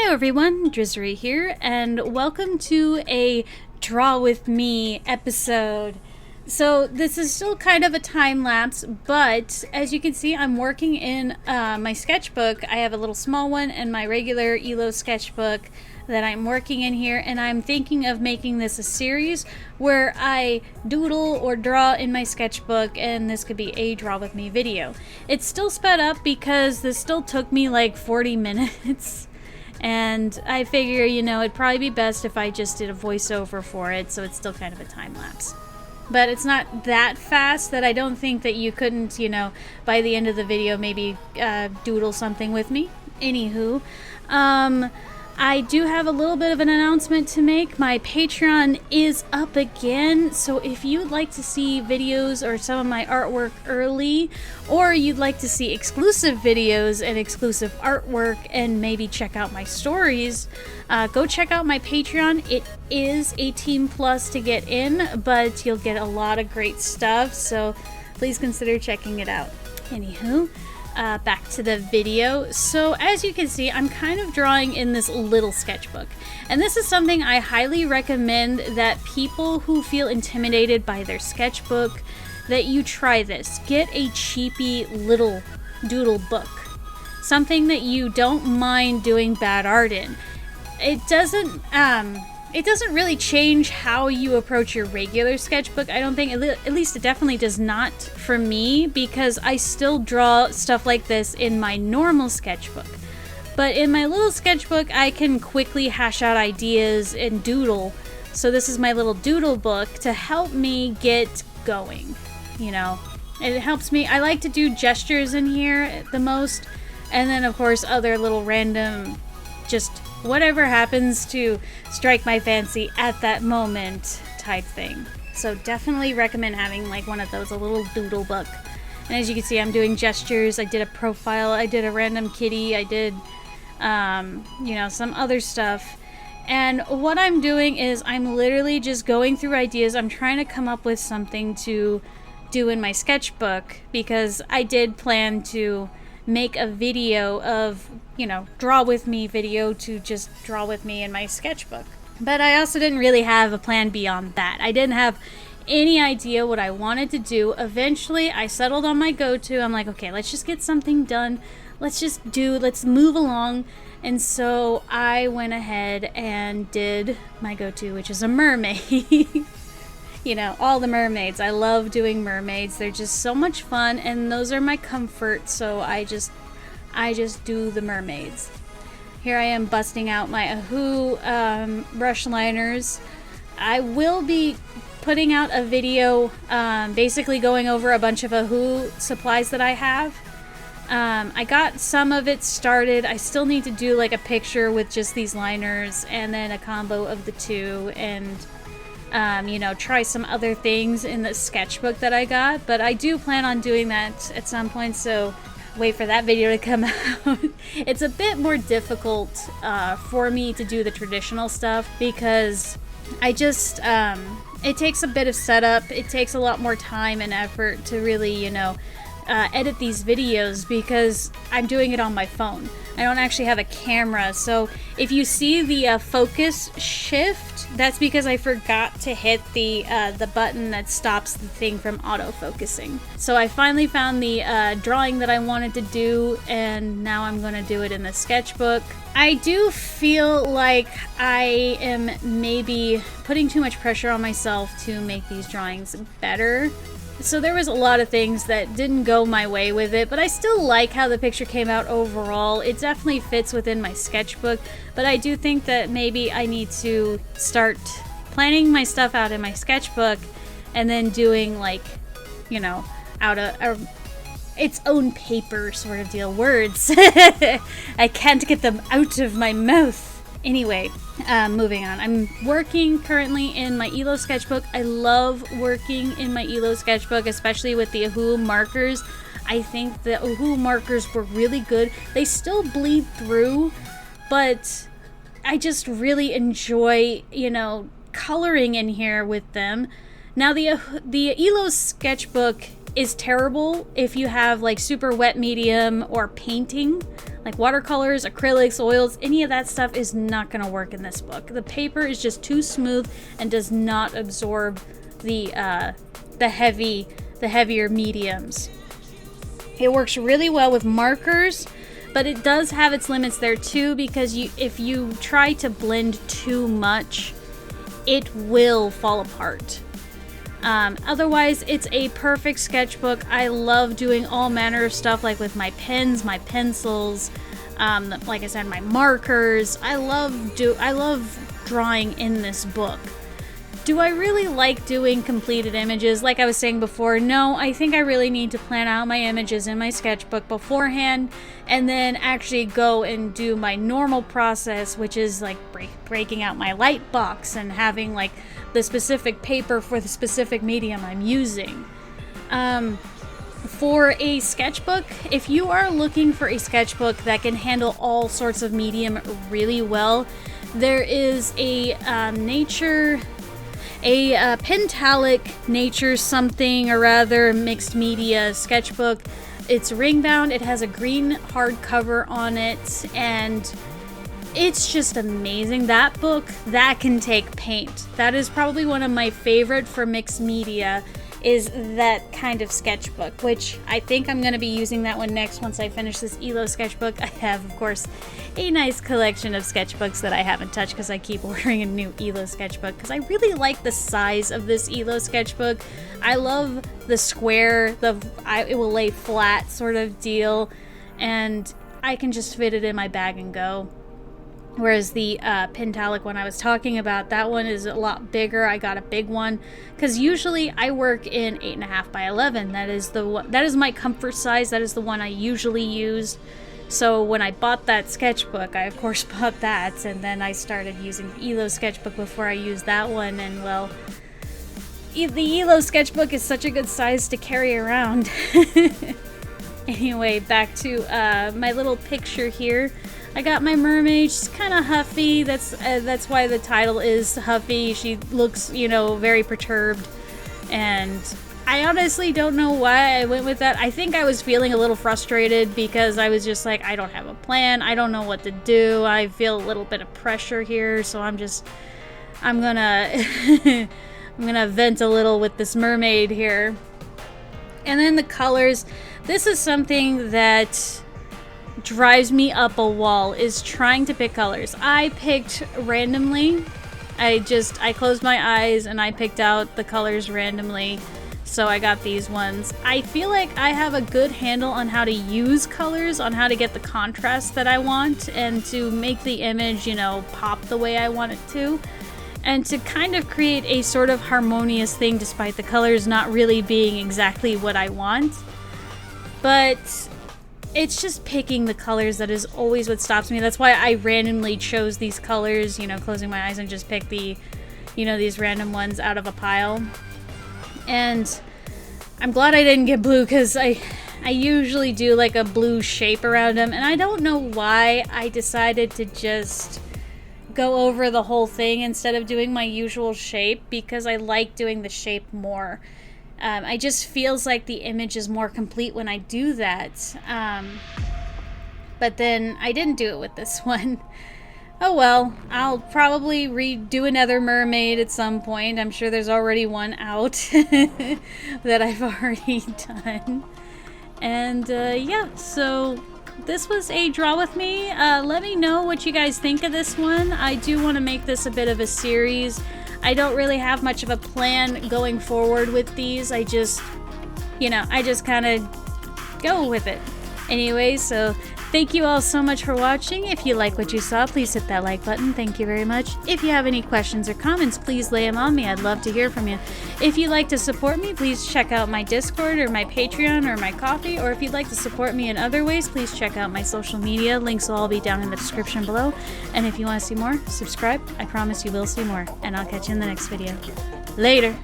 Hi everyone, Drizzerey here, and welcome to a Draw With Me episode. So this is still kind of a time lapse, but as you can see, I'm working in my sketchbook. I have a little small one and my regular Illos Sketchbook that I'm working in here, and I'm thinking of making this a series where I doodle or draw in my sketchbook, and this could be a Draw With Me video. It's still sped up because this still took me like 40 minutes. And I figure, it'd probably be best if I just did a voiceover for it, so it's still kind of a time lapse. But it's not that fast that I don't think that you couldn't, by the end of the video, maybe doodle something with me. Anywho, I do have a little bit of an announcement to make. My Patreon is up again, so if you'd like to see videos or some of my artwork early, or you'd like to see exclusive videos and exclusive artwork and maybe check out my stories, go check out my Patreon. It is 18 plus to get in, but you'll get a lot of great stuff, so please consider checking it out. Anywho, back to the video. So as you can see, I'm kind of drawing in this little sketchbook, and this is something I highly recommend that people who feel intimidated by their sketchbook, that you try this. Get a cheapy little doodle book, something that you don't mind doing bad art in. It doesn't really change how you approach your regular sketchbook. I don't think, at least it definitely does not for me, because I still draw stuff like this in my normal sketchbook. But in my little sketchbook, I can quickly hash out ideas and doodle. So this is my little doodle book to help me get going, It helps me. I like to do gestures in here the most, and then of course other little random, just whatever happens to strike my fancy at that moment type thing. So definitely recommend having like one of those, a little doodle book. And as you can see, I'm doing gestures. I did a profile, I did a random kitty, I did some other stuff. And what I'm doing is I'm literally just going through ideas. I'm trying to come up with something to do in my sketchbook, because I did plan to make a video of, draw with me video to just draw with me in my sketchbook. But I also didn't really have a plan beyond that. I didn't have any idea what I wanted to do. Eventually, I settled on my go-to. I'm like, okay, let's just get something done. Let's move along. And so I went ahead and did my go-to, which is a mermaid. All the mermaids. I love doing mermaids. They're just so much fun, and those are my comfort, so I just do the mermaids. Here I am busting out my Ohuhu brush liners. I will be putting out a video basically going over a bunch of Ohuhu supplies that I have. I got some of it started. I still need to do like a picture with just these liners and then a combo of the two, and try some other things in the sketchbook that I got. But I do plan on doing that at some point, so wait for that video to come out. It's a bit more difficult for me to do the traditional stuff, because I just, it takes a bit of setup. It takes a lot more time and effort to really, edit these videos, because I'm doing it on my phone. I don't actually have a camera, so if you see the focus shift, that's because I forgot to hit the button that stops the thing from autofocusing. So I finally found the drawing that I wanted to do, and now I'm going to do it in the sketchbook. I do feel like I am maybe putting too much pressure on myself to make these drawings better. So there was a lot of things that didn't go my way with it, but I still like how the picture came out overall. It definitely fits within my sketchbook, but I do think that maybe I need to start planning my stuff out in my sketchbook and then doing out of its own paper sort of deal. Words. I can't get them out of my mouth. Anyway, moving on. I'm working currently in my Illos Sketchbook. I love working in my Illos Sketchbook, especially with the Ohuhu Markers. I think the Ohuhu Markers were really good. They still bleed through, but I just really enjoy, coloring in here with them. Now, the Illos Sketchbook is terrible if you have like super wet medium or painting. Like watercolors, acrylics, oils, any of that stuff is not going to work in this book. The paper is just too smooth and does not absorb the heavier mediums. It works really well with markers, but it does have its limits there too, because if you try to blend too much, it will fall apart. Otherwise, it's a perfect sketchbook. I love doing all manner of stuff, like with my pens, my pencils, like I said, my markers. I love drawing in this book. Do I really like doing completed images? Like I was saying before, no, I think I really need to plan out my images in my sketchbook beforehand and then actually go and do my normal process, which is like breaking out my light box and having like the specific paper for the specific medium I'm using. For a sketchbook, if you are looking for a sketchbook that can handle all sorts of medium really well, there is a Pentalic nature something or rather mixed media sketchbook. It's ring bound, it has a green hardcover on it, and it's just amazing. That book, that can take paint. That is probably one of my favorite for mixed media, is that kind of sketchbook, which I think I'm going to be using that one next once I finish this Illos sketchbook. I have, of course, a nice collection of sketchbooks that I haven't touched because I keep ordering a new Illos sketchbook because I really like the size of this Illos sketchbook. I love the square, it will lay flat sort of deal, and I can just fit it in my bag and go. Whereas the Pentalic one I was talking about, that one is a lot bigger. I got a big one because usually I work in 8.5 by 11. That is my comfort size. That is the one I usually use. So when I bought that sketchbook, I of course bought that, and then I started using the Illos sketchbook before I used that one. And well, the Illos sketchbook is such a good size to carry around. Anyway, back to my little picture here. I got my mermaid. She's kind of huffy. That's why the title is Huffy. She looks, very perturbed. And I honestly don't know why I went with that. I think I was feeling a little frustrated because I was just like, I don't have a plan. I don't know what to do. I feel a little bit of pressure here. So I'm gonna, I'm gonna vent a little with this mermaid here. And then the colors. This is something that drives me up a wall, is trying to pick colors. I picked randomly. I closed my eyes and I picked out the colors randomly. So I got these ones. I feel like I have a good handle on how to use colors, on how to get the contrast that I want and to make the image, pop the way I want it to. And to kind of create a sort of harmonious thing despite the colors not really being exactly what I want. But it's just picking the colors that is always what stops me. That's why I randomly chose these colors, closing my eyes and just pick the, these random ones out of a pile. And I'm glad I didn't get blue because I usually do like a blue shape around them. And I don't know why I decided to just go over the whole thing instead of doing my usual shape, because I like doing the shape more. I just feels like the image is more complete when I do that. But then I didn't do it with this one. Oh well, I'll probably redo another mermaid at some point. I'm sure there's already one out that I've already done. And yeah, so this was a draw with me. Let me know what you guys think of this one. I do want to make this a bit of a series. I don't really have much of a plan going forward with these. I just kind of go with it. Anyway, so thank you all so much for watching. If you like what you saw, please hit that like button. Thank you very much. If you have any questions or comments, please lay them on me. I'd love to hear from you. If you'd like to support me, please check out my Discord or my Patreon or my Ko-fi. Or if you'd like to support me in other ways, please check out my social media. Links will all be down in the description below. And if you want to see more, subscribe. I promise you will see more. And I'll catch you in the next video. Later.